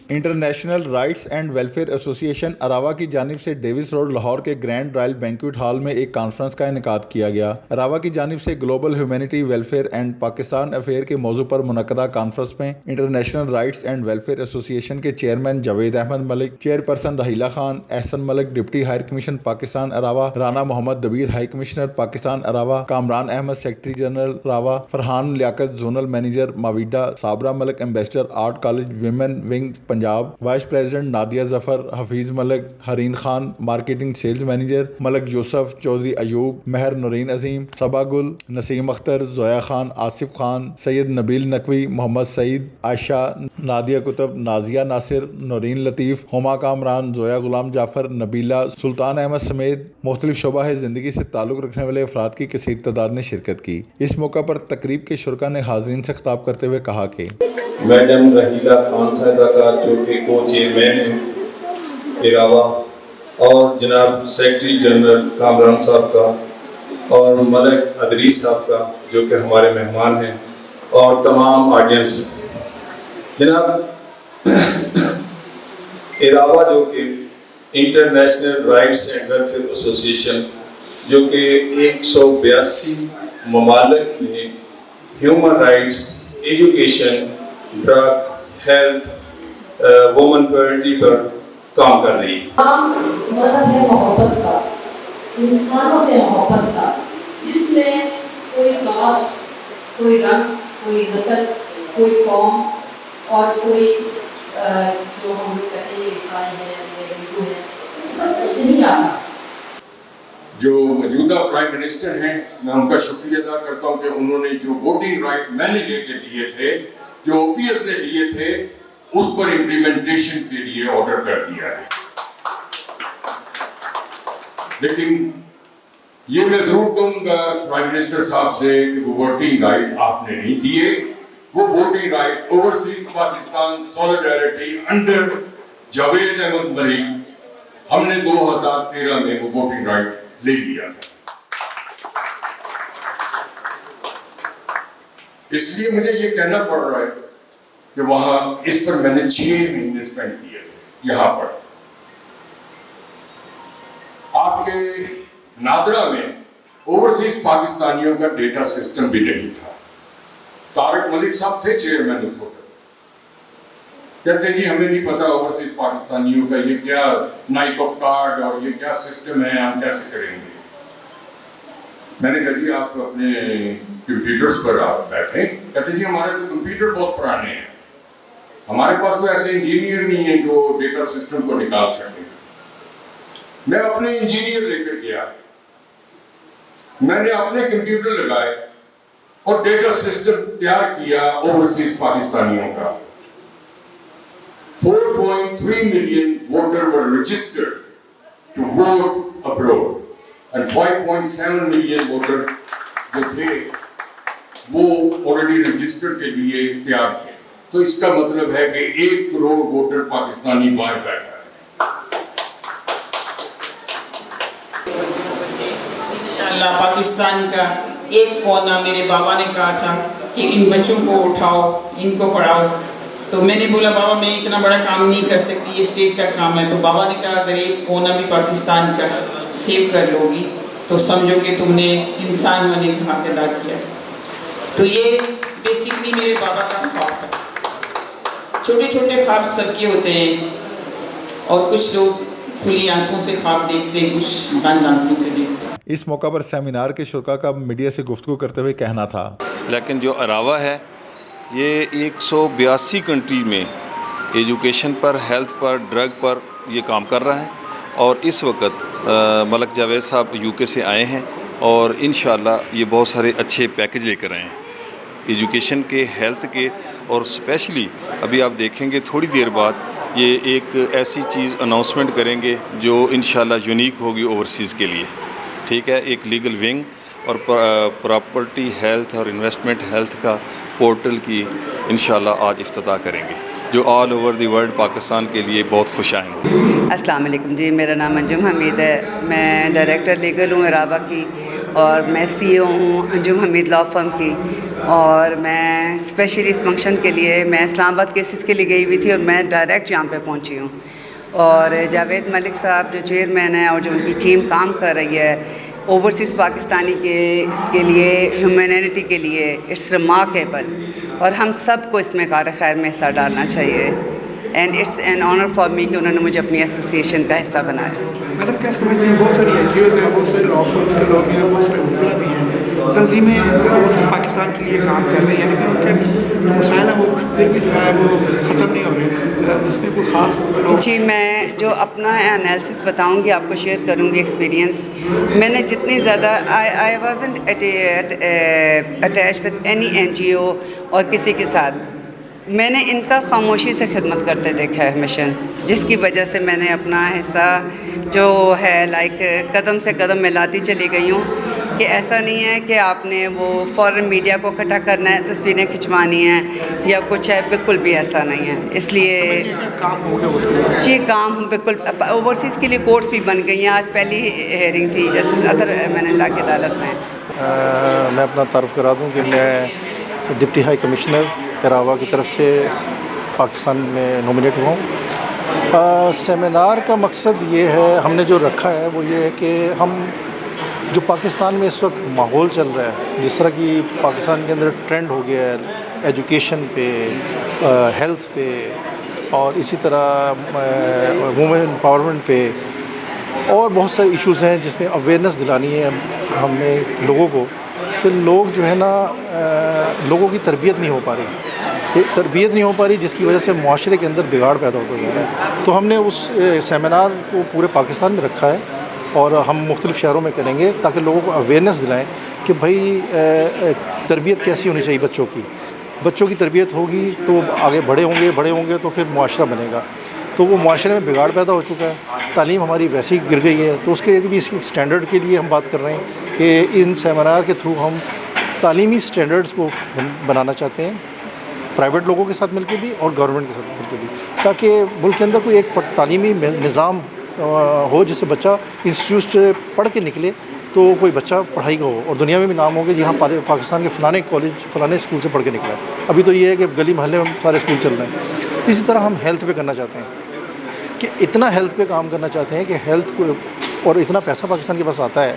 International rights and welfare ایسوسی ایشن اراوا کی جانب سے ڈیوس روڈ لاہور کے گرینڈ رائل بینکویٹ ہال میں ایک کانفرنس کا انعقاد کیا گیا۔ اراوا کی جانب سے global humanity welfare and Pakistan affair کے موضوع پر منعقدہ کانفرنس میں international rights and welfare association کے chairman Javed Ahmed Malik, chairperson Raheela Khan, Ahsan Malik deputy higher commission Pakistan اراوا، رانا محمد دبیر ہائی کمشنر پاکستان اراوا، کامران احمد سیکرٹری جنرل اراوا، فرحان لیاقت زونل مینیجر ماویڈا، Sabira Malik ambassador art college women wing Punjab, vice president Nadia Zafar, Hafeez Malik, Hareem Khan marketing sales manager, Malik Yousuf Chaudhry Ayub, Mehr Noreen Azeem, Saba Gul, Naseem Akhtar, Zoya Khan, Asif Khan, سید نبیل نقوی، محمد سعید، عائشہ، Nadia کتب، نازیہ ناصر، نورین لطیف، ہما کامران، زویا غلام جعفر، نبیلہ، سلطان احمد سمیت مختلف شعبہ زندگی سے تعلق رکھنے والے افراد کی کثیر تعداد نے شرکت کی۔ اس موقع پر تقریب کے شرکاء نے حاضرین سے خطاب کرتے ہوئے کہا کہ میڈم رحیلہ خان صاحبہ کا جو کہ کو چیئرمین ہیں اراوا، اور جناب سیکرٹری جنرل کامران صاحب کا، اور ملک ادریس صاحب کا جو کہ ہمارے مہمان ہیں، اور تمام آڈینس۔ جناب اراوا جو کہ انٹرنیشنل رائٹس اینڈ ویلفیئر ایسوسی ایشن جو کہ 182 ممالک میں human rights, education, drug, health, women poverty پر کام کر رہی ہے۔ مذہب ہے محبت کا، انسانوں سے محبت کا، جس میں کوئی کاسٹ، کوئی رنگ، کوئی نسل، کوئی قوم اور کوئی جو ہم لوگ کہتے ہیں عیسائی ہیں یا ہندو ہیں، سب کچھ نہیں آتا۔ جو موجودہ پرائم منسٹر ہیں، میں ان کا شکریہ ادا کرتا ہوں کہ انہوں نے جو ووٹنگ رائٹ میں نے لے کے دیے تھے، جو او پی ایس نے دیے تھے، اس پر امپلیمنٹیشن کے لیے آرڈر کر دیا ہے۔ لیکن یہ میں ضرور کہوں گا پرائم منسٹر صاحب سے کہ وہ ووٹنگ رائٹ آپ نے نہیں دیے۔ وہ voting right overseas Pakistan solidarity under Javed Ahmed Malik, ہم نے 2013 میں وہ ووٹنگ رائٹ لے لیا تھا۔ اس لیے مجھے یہ کہنا پڑ رہا ہے کہ وہاں اس پر میں نے 6 مہینے اسپینڈ کیے تھے۔ یہاں پر آپ کے نادرا میں اوورسیز پاکستانیوں کا ڈیٹا سسٹم بھی نہیں تھا۔ طارق ملک صاحب تھے چیئرمین اس وقت، کہتے جی ہمیں نہیں پتا اوورسیز پاکستانیوں کا یہ کیا نائکوپ کارڈ اور یہ کیا سسٹم ہے، ہم کیسے کریں گے۔ میں نے کہا جی آپ اپنے کمپیوٹرز پر آپ بیٹھیں۔ کہتے جی ہمارے تو کمپیوٹر بہت پرانے ہیں، ہمارے پاس تو ایسے انجینئر نہیں ہیں جو ڈیٹا سسٹم کو نکال سکیں۔ میں اپنے انجینئر لے کر گیا، میں نے اپنے کمپیوٹر لگائے اور ڈیٹا سسٹم تیار کیا اوورسیز پاکستانیوں کا۔ 4.3 million voters were registered to vote abroad and 5.7 million voters جو تھے وہ already registered کے لیے تیار تھے۔ تو اس کا مطلب ہے کہ 1 کروڑ ووٹر پاکستانی باہر بیٹھا ہے۔ انشاءاللہ پاکستان کا ایک کونا، میرے بابا نے کہا تھا کہ ان بچوں کو اٹھاؤ، ان کو پڑھاؤ، تو میں نے بولا بابا میں اتنا بڑا کام نہیں کر سکتی، یہ اسٹیٹ کا کام ہے۔ تو بابا نے کہا اگر ایک کونا بھی پاکستان کا سیو کر لو گی تو سمجھو کہ تم نے انسان ہونے کا حق ادا کیا۔ تو یہ بیسکلی میرے بابا کا خواب ہے۔ چھوٹے چھوٹے خواب سب کے ہوتے ہیں، اور کچھ لوگ کھلی آنکھوں سے خواب دیکھتے ہیں، کچھ بند آنکھوں سے دیکھتے ہیں۔ اس موقع پر سیمینار کے شرکاء کا میڈیا سے گفتگو کرتے ہوئے کہنا تھا لیکن جو اراوا ہے یہ 182 کنٹری میں ایجوکیشن پر، ہیلتھ پر، ڈرگ پر یہ کام کر رہا ہے، اور اس وقت ملک جاوید صاحب یو کے سے آئے ہیں، اور انشاءاللہ یہ بہت سارے اچھے پیکج لے کر آئے ہیں ایجوکیشن کے، ہیلتھ کے، اور اسپیشلی ابھی آپ دیکھیں گے تھوڑی دیر بعد یہ ایک ایسی چیز اناؤنسمنٹ کریں گے جو انشاءاللہ یونیک ہوگی اوورسیز کے لیے، ٹھیک ہے، ایک لیگل ونگ اور پراپرٹی ہیلتھ اور انویسٹمنٹ ہیلتھ کا پورٹل کی انشاءاللہ آج افتتاح کریں گے، جو all over the world Pakistan کے لیے بہت خوش آئند ہوگی۔ السلام علیکم جی، میرا نام انجم حمید ہے، میں ڈائریکٹر لیگل ہوں اراوا کی، اور میں سی او ہوں انجم حمید لا فرم کی، اور میں اسپیشلی اس فنکشن کے لیے میں اسلام آباد کیسز کے لیے گئی ہوئی تھی اور میں ڈائریکٹ یہاں پہ پہنچی ہوں. اور جاوید ملک صاحب جو چیئرمین ہیں اور جو ان کی ٹیم کام کر رہی ہے اوورسیز پاکستانی کے اس کے لیے ہیومینٹی کے لیے اٹس ریمارکیبل, اور ہم سب کو اس میں کار خیر میں حصہ ڈالنا چاہیے. And it's an honour for me کہ انہوں نے مجھے اپنی ایسوسیشن کا حصہ بنایا. میڈم کیا سمجھتی ہیں بہت ساری این جی اوز ہیں, بہت سارے لا فرمز کے لوگ ہیں, بہت سارے وکلا بھی ہیں, تنظیمیں پاکستان کے لیے کام کر رہی ہیں, لیکن ان کے جو مسائل ہیں وہ پھر بھی جو ہے وہ ختم نہیں ہو رہے. اس میں کوئی خاص جی میں جو اپنا انالیسس بتاؤں گی, آپ کو شیئر کروں گی ایکسپیرینس. میں نے جتنی زیادہ I wasn't attach with any N G O اور کسی کے ساتھ, میں نے ان کا خاموشی سے خدمت کرتے دیکھا ہے ہمیشہ, جس کی وجہ سے میں نے اپنا حصہ جو ہے لائک قدم سے قدم ملاتی چلی گئی ہوں. کہ ایسا نہیں ہے کہ آپ نے وہ فوراً میڈیا کو اکٹھا کرنا ہے, تصویریں کھنچوانی ہیں یا کچھ ہے, بالکل بھی ایسا نہیں ہے. اس لیے جی کام بالکل اوورسیز کے لیے کورٹس بھی بن گئی ہیں. آج پہلی ہیئرنگ تھی جسٹس اطہر ایمن اللہ کی عدالت میں. میں اپنا تعارف کرا دوں کہ میں ڈپٹی ہائی کمشنر اراوا کی طرف سے پاکستان میں نومینیٹ ہوا ہوں. سیمینار کا مقصد یہ ہے, ہم نے جو رکھا ہے وہ یہ ہے کہ ہم جو پاکستان میں اس وقت ماحول چل رہا ہے, جس طرح کی پاکستان کے اندر ٹرینڈ ہو گیا ہے ایجوکیشن پہ, ہیلتھ پہ, اور اسی طرح وومن امپاورمنٹ پہ, اور بہت سارے ایشوز ہیں جس میں اویئرنیس دلانی ہے ہمیں لوگوں کو, کہ لوگ جو ہے نا لوگوں کی تربیت نہیں ہو پا رہی, جس کی وجہ سے معاشرے کے اندر بگاڑ پیدا ہوتا جا رہا ہے. تو ہم نے اس سیمینار کو پورے پاکستان میں رکھا ہے اور ہم مختلف شہروں میں کریں گے تاکہ لوگوں کو اویئرنیس دلائیں کہ بھائی تربیت کیسی ہونی چاہیے بچوں کی تربیت ہوگی تو وہ آگے بڑے ہوں گے تو پھر معاشرہ بنے گا. تو وہ معاشرے میں بگاڑ پیدا ہو چکا ہے, تعلیم ہماری ویسے ہی گر گئی ہے. تو اس کے بھی اس اسٹینڈرڈ کے لیے ہم بات کر رہے ہیں کہ ان سیمینار کے تھرو ہم تعلیمی اسٹینڈرڈس کو بنانا چاہتے ہیں, پرائیویٹ لوگوں کے ساتھ مل کے بھی اور گورنمنٹ کے ساتھ مل کے بھی, تاکہ ملک کے اندر کوئی ایک تعلیمی نظام ہو جس سے بچہ انسٹیٹیوٹ سے پڑھ کے نکلے تو کوئی بچہ پڑھائی کا ہو اور دنیا میں بھی نام ہو کہ جی ہاں پاکستان کے فلانے کالج فلانے اسکول سے پڑھ کے نکلا ہے. ابھی تو یہ ہے کہ گلی محلے میں سارے اسکول چل رہے ہیں. اسی طرح ہم ہیلتھ پہ کرنا چاہتے ہیں کہ اتنا ہیلتھ پہ کام کرنا چاہتے ہیں کہ ہیلتھ کو, اور اتنا پیسہ پاکستان کے پاس آتا ہے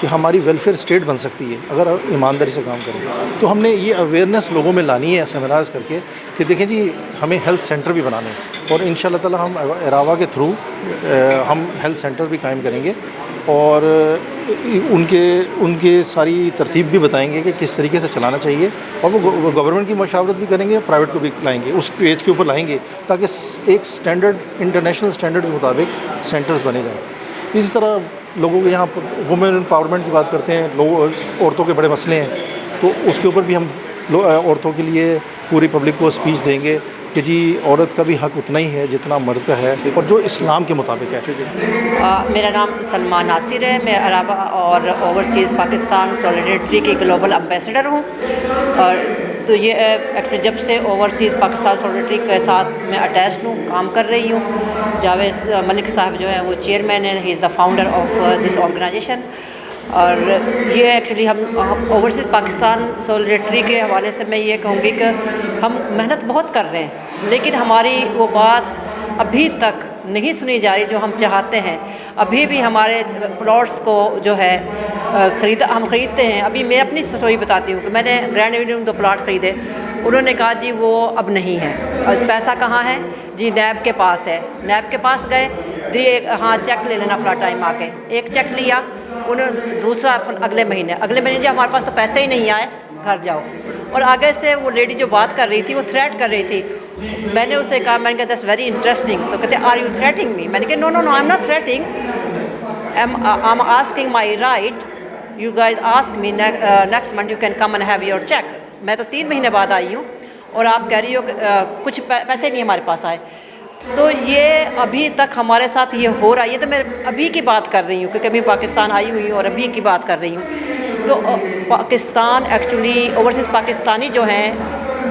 کہ ہماری ویلفیئر اسٹیٹ بن سکتی ہے اگر ایمانداری سے کام کریں. تو ہم نے یہ اویئرنیس لوگوں میں لانی ہے سیمینارز کر کے کہ دیکھیں جی ہمیں ہیلتھ سینٹر بھی بنانے ہیں, اور ان شاء اللہ تعالیٰ ہم اراوا کے تھرو ہم ہیلتھ سینٹر بھی قائم کریں گے اور ان کے ساری ترتیب بھی بتائیں گے کہ کس طریقے سے چلانا چاہیے, اور وہ گورنمنٹ کی مشاورت بھی کریں گے, پرائیویٹ کو بھی لائیں گے, اس پیج کے اوپر لائیں گے تاکہ ایک اسٹینڈرڈ انٹرنیشنل اسٹینڈرڈ کے مطابق سینٹرز بنے جائیں. اسی طرح لوگوں کے یہاں وومن امپاورمنٹ کی بات کرتے ہیں, عورتوں کے بڑے مسئلے ہیں, تو اس کے اوپر بھی ہم عورتوں کے لیے پوری پبلک کو اسپیچ دیں گے کہ جی عورت کا بھی حق اتنا ہی ہے جتنا مرد کا ہے, اور جو اسلام کے مطابق ہے. میرا نام سلمان ناصر ہے, میں اراوا اور اوورسیز پاکستان سولیڈیٹری کی گلوبل امبیسڈر ہوں. اور تو یہ ایکچولی جب سے اوورسیز پاکستان سولیڈیٹری کے ساتھ میں اٹیچڈ ہوں, کام کر رہی ہوں. جاوید ملک صاحب جو ہیں وہ چیئرمین ہیں, he is the founder of this organization. اور یہ ایکچولی ہم اوورسیز پاکستان سولیڈیٹری کے حوالے سے میں یہ کہوں گی کہ ہم محنت بہت کر رہے ہیں, لیکن ہماری وہ بات ابھی تک نہیں سنی جا رہی جو ہم چاہتے ہیں. ابھی بھی ہمارے پلاٹس کو جو ہے ہم خریدتے ہیں. ابھی میں اپنی اسٹوری بتاتی ہوں کہ میں نے گرینڈ ایونیو میں 2 پلاٹ خریدے, انہوں نے کہا جی وہ اب نہیں ہے. اور پیسہ کہاں ہے جی, نیب کے پاس ہے. نیب کے پاس گئے, دیے ہاں چیک لے لینا فلاں ٹائم آ کے. ایک چیک لیا, انہوں دوسرا اگلے مہینے جی ہمارے پاس تو پیسے ہی نہیں آئے, گھر جاؤ. اور آگے سے وہ لیڈی جو بات کر رہی تھی وہ تھریٹ کر رہی تھی. میں نے اسے کہا, میں نے کہا دیٹس ویری انٹرسٹنگ. تو کہتے آر یو تھریٹنگ می؟ میں نے کہا no I am not threatening, I am asking my right. You guys ask me next month you can come and have your check. میں تو 3 مہینے بعد آئی ہوں اور آپ کہہ رہی ہو کہ کچھ پیسے نہیں ہمارے پاس آئے. تو یہ ابھی تک ہمارے ساتھ یہ ہو رہا ہے. یہ تو میں ابھی کی بات کر رہی ہوں کہ کبھی پاکستان آئی ہوئی ہوں اور ابھی کی بات کر رہی ہوں. تو پاکستان ایکچولی اوورسیز پاکستانی جو ہیں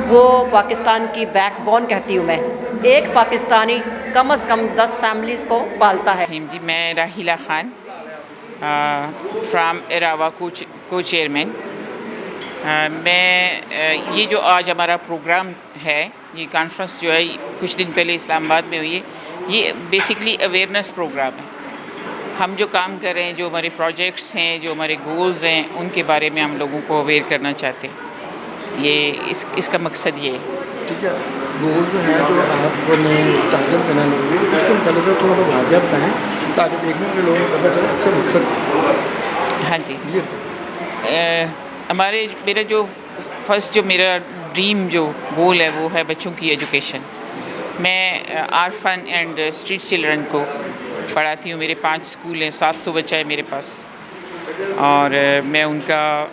وہ پاکستان کی بیک بون کہتی ہوں میں. ایک پاکستانی کم از کم 10 فیملیز کو پالتا ہے. جی میں راحیلہ خان فرام اراوا کو چیئرمین. یہ جو آج ہمارا پروگرام ہے، یہ کانفرنس جو ہے کچھ دن پہلے اسلام آباد میں ہوئی ہے، یہ بیسکلی اویئرنیس پروگرام ہے. ہم جو کام کر رہے ہیں، جو ہمارے پروجیکٹس ہیں، جو ہمارے گولز ہیں، ان کے بارے میں ہم لوگوں کو اویئر کرنا چاہتے ہیں. یہ اس کا مقصد یہ ہے. ٹھیک ہے، گول جو ہے جو آپ نے ٹارگیٹ کرنا لوگوں کو، اس کو متعلق تھوڑا سا واضح بتائیں تاکہ دیکھنے والے لوگوں کو پتہ چلے اس کا مقصد. ہاں جی، میرا جو فرسٹ جو میرا ڈریم جو گول ہے وہ ہے بچوں کی ایجوکیشن. میں آرفن اینڈ اسٹریٹ چلڈرن کو پڑھاتی ہوں. میرے 5 اسکول ہیں، 700 بچہ ہے میرے پاس، اور میں ان کا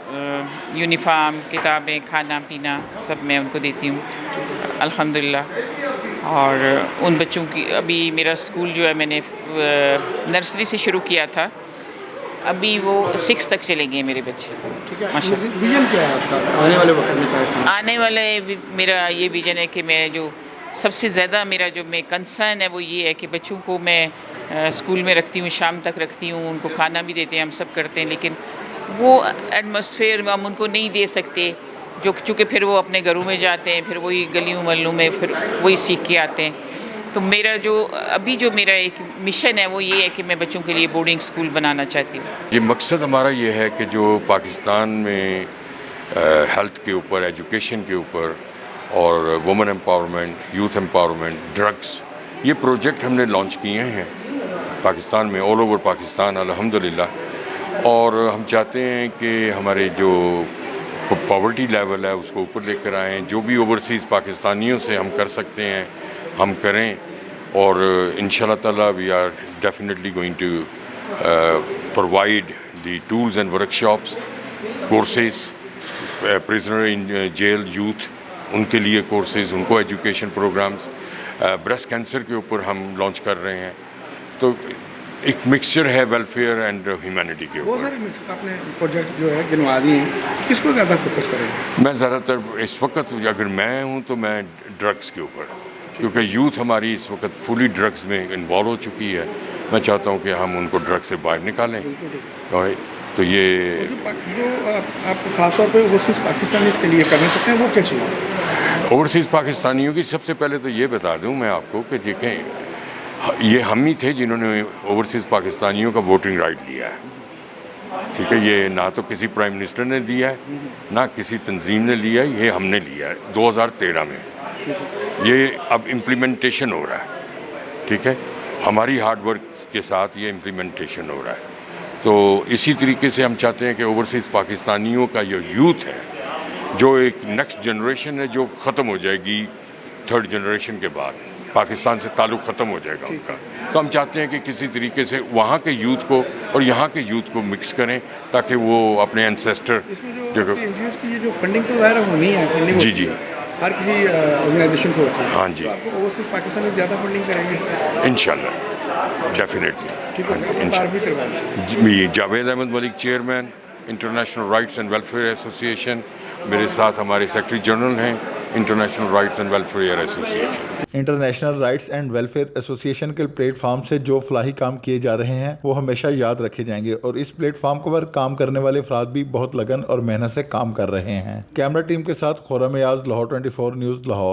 یونیفارم، کتابیں، کھانا پینا سب میں ان کو دیتی ہوں الحمدللہ. اور ان بچوں کی ابھی میرا اسکول جو ہے میں نے نرسری سے شروع کیا تھا، ابھی وہ 6 تک چلیں گے میرے بچے. ماشاء اللہ. ویژن کیا ہے آپ کا آنے والے وقت میں؟ آنے والے میرا یہ ویژن ہے کہ میں جو سب سے زیادہ میرا جو میں کنسرن ہے وہ یہ ہے کہ بچوں کو میں اسکول میں رکھتی ہوں، شام تک رکھتی ہوں، ان کو کھانا بھی دیتے ہیں، ہم سب کرتے ہیں، لیکن وہ ایٹماسفیئر ہم ان کو نہیں دے سکتے چونکہ پھر وہ اپنے گھروں میں جاتے ہیں، پھر وہی گلیوں محلوں میں پھر وہی سیکھ کے آتے ہیں. تو میرا جو میرا ایک مشن ہے وہ یہ ہے کہ میں بچوں کے لیے بورڈنگ اسکول بنانا چاہتی ہوں. یہ مقصد ہمارا یہ ہے کہ جو پاکستان میں ہیلتھ کے اوپر، ایجوکیشن کے اوپر اور women empowerment, youth empowerment, drugs, یہ پروجیکٹ ہم نے لانچ کیے ہیں پاکستان میں، آل اوور پاکستان الحمدللہ. اور ہم چاہتے ہیں کہ ہمارے جو پاورٹی لیول ہے اس کو اوپر لے کر آئیں. جو بھی اوورسیز پاکستانیوں سے ہم کر سکتے ہیں ہم کریں، اور انشاءاللہ تعالیٰ we are definitely going to provide the tools and workshops, courses, prisoner in jail youth, ان کے لیے کورسز، ان کو ایجوکیشن پروگرامز. بریسٹ کینسر کے اوپر ہم لانچ کر رہے ہیں. تو ایک مکسچر ہے ویلفیئر اینڈ ہیومینٹی کے اوپر. بہت سارے آپ نے پروجیکٹ جو ہے گنوا دیے ہیں، کس کو زیادہ فوکس کریں گے؟ میں زیادہ تر اس وقت اگر میں ہوں تو میں ڈرگس کے اوپر، کیونکہ یوتھ ہماری اس وقت فلی ڈرگس میں انوالو ہو چکی ہے. میں چاہتا ہوں کہ ہم ان کو ڈرگ سے باہر نکالیں. تو یہ جو آپ خاص طور پہ اوورسیز پاکستانی اس کے لیے کرنا چاہتے ہیں وہ کیا چاہیے؟ اوورسیز پاکستانیوں کی سب سے پہلے تو یہ بتا دوں میں آپ کو کہ دیکھیں، یہ ہم ہی تھے جنہوں نے اوورسیز پاکستانیوں کا ووٹنگ رائٹ لیا ہے. ٹھیک ہے، یہ نہ تو کسی پرائم منسٹر نے دیا ہے، نہ کسی تنظیم نے لیا ہے، یہ ہم نے لیا ہے 2013 میں. یہ اب امپلیمنٹیشن ہو رہا ہے. ٹھیک ہے، ہماری ہارڈ ورک کے ساتھ یہ امپلیمنٹیشن ہو رہا ہے. تو اسی طریقے سے ہم چاہتے ہیں کہ اوورسیز پاکستانیوں کا جو یوتھ ہے، جو ایک نیکسٹ جنریشن ہے جو ختم ہو جائے گی 3rd جنریشن کے بعد، پاکستان سے تعلق ختم ہو جائے گا ان کا. تو ہم چاہتے ہیں کہ کسی طریقے سے وہاں کے یوتھ کو اور یہاں کے یوتھ کو مکس کریں تاکہ وہ اپنے انسیسٹر کی جو فنڈنگ تو ظاہر ہونی ہے، فنڈنگ جی ہر کسی آرگنائزیشن کو ہوتی ہے. ہاں جی، اوورسیز پاکستان میں زیادہ فنڈنگ کریں گے اس پہ انشاءاللہ definitely. Javed Ahmed Malik, chairman international rights and welfare association. میرے ساتھ ہمارے سیکرٹری جنرل ہیں international rights and welfare association. International rights and welfare association کے پلیٹ فارم سے جو فلاحی کام کیے جا رہے ہیں وہ ہمیشہ یاد رکھے جائیں گے، اور اس پلیٹ فارم پر کام کرنے والے افراد بھی بہت لگن اور محنت سے کام کر رہے ہیں. کیمرہ ٹیم کے ساتھ خورم ایاز، لاہور 24 نیوز، لاہور.